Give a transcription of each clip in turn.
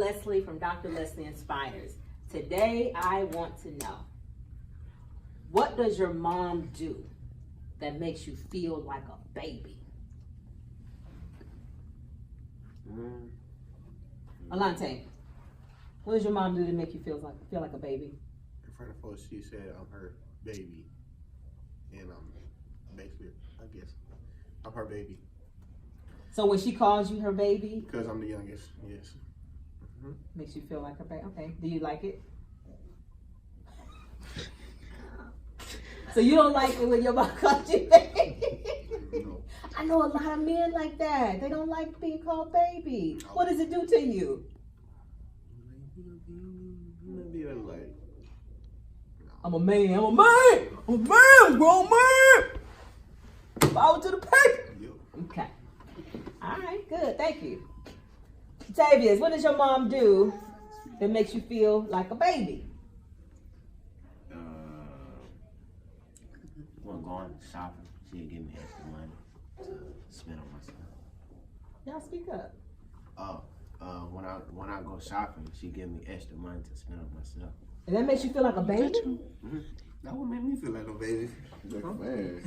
Leslie from Dr. Leslie Inspires. Today, I want to know, what does your mom do that makes you feel like a baby? Alante, what does your mom do to make you feel like a baby? In front of folks, she said I'm her baby, and basically, I guess, I'm her baby. So when she calls you her baby, Because I'm the youngest, yes. makes you feel like a baby. Okay, do you like it? So you don't like it when your mom calls you baby? No. I know a lot of men like that. They don't like being called baby. What does it do to you? Like, I'm a man, I'm a grown man. Power to the paper. Okay. All right, good, thank you. Tavius, what does your mom do that makes you feel like a baby? When going shopping, she'd give me extra money to spend on myself. Y'all speak up. When I go shopping, she give me extra money to spend on myself. And that makes you feel like a baby? that would make me feel like a baby. Like a man.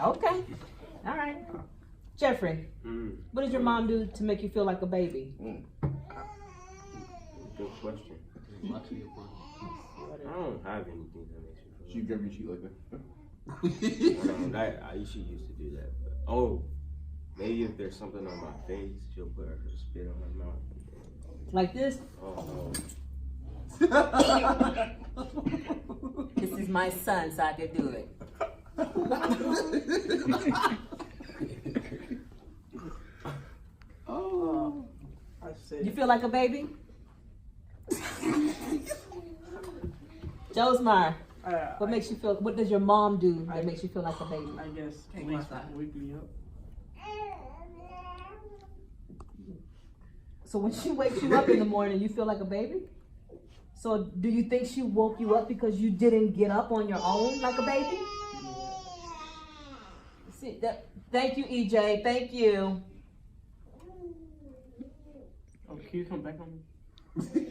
Okay. All right. Jeffrey, what does your mom do to make you feel like a baby? Good question. I don't have anything that makes me She feel grab your cheek like that. I used to do that. But, maybe if there's something on my face, she'll put her spit on my mouth. Like this? Oh, This is my son, so I can do it. Oh, I said. You feel like a baby? Josmar, what makes you feel? What does your mom do that makes you feel like a baby? I guess at least wake me up. So when she wakes you up in the morning, you feel like a baby? So do you think she woke you up because you didn't get up on your own like a baby? See that? Thank you, EJ. Thank you. Oh, can you come back on me?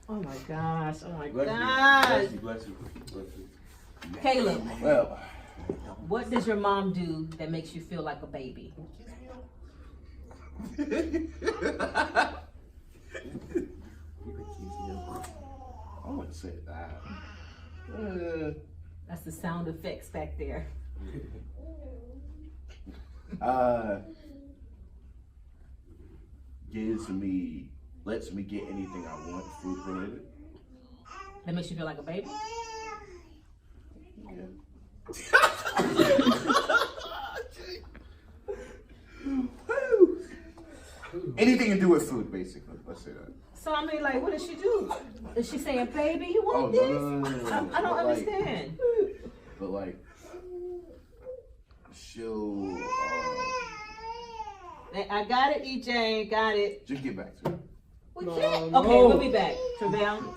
Oh my gosh. Oh my bless gosh. you, bless you. Caleb, Well, what does your mom do that makes you feel like a baby? I wouldn't say that. That's the sound effects back there. Lets me get anything I want, food related. That makes you feel like a baby? Yeah. Anything to do with food, basically. Let's say that. So I mean, like, what does she do? Is she saying, "Baby, you Oh, want no, this?" no, no, no, no. I don't But, like, understand. But like, she'll I got it, EJ. Got it. just get back to it. We No, can't. no. Okay, we'll be back. Trevel.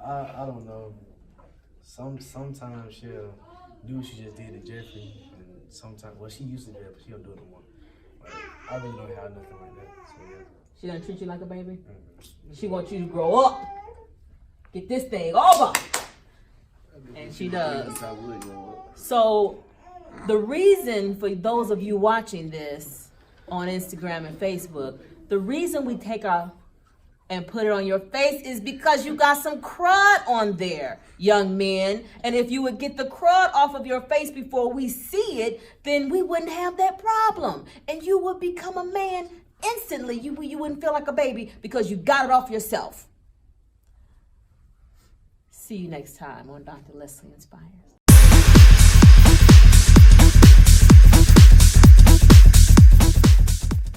I don't know. Sometimes she'll do what she just did to Jeffrey, and sometimes she used to do that, but she don't do it no more. Like, I really don't have nothing like that. So yeah. She doesn't treat you like a baby. She wants you to grow up, get this thing over, and she does. So, the reason for those of you watching this on Instagram and Facebook, the reason we take our and put it on your face is because you got some crud on there, young men. And if you would get the crud off of your face before we see it, then we wouldn't have that problem. And you would become a man instantly. You wouldn't feel like a baby because you got it off yourself. See you next time on Dr. Leslie Inspires.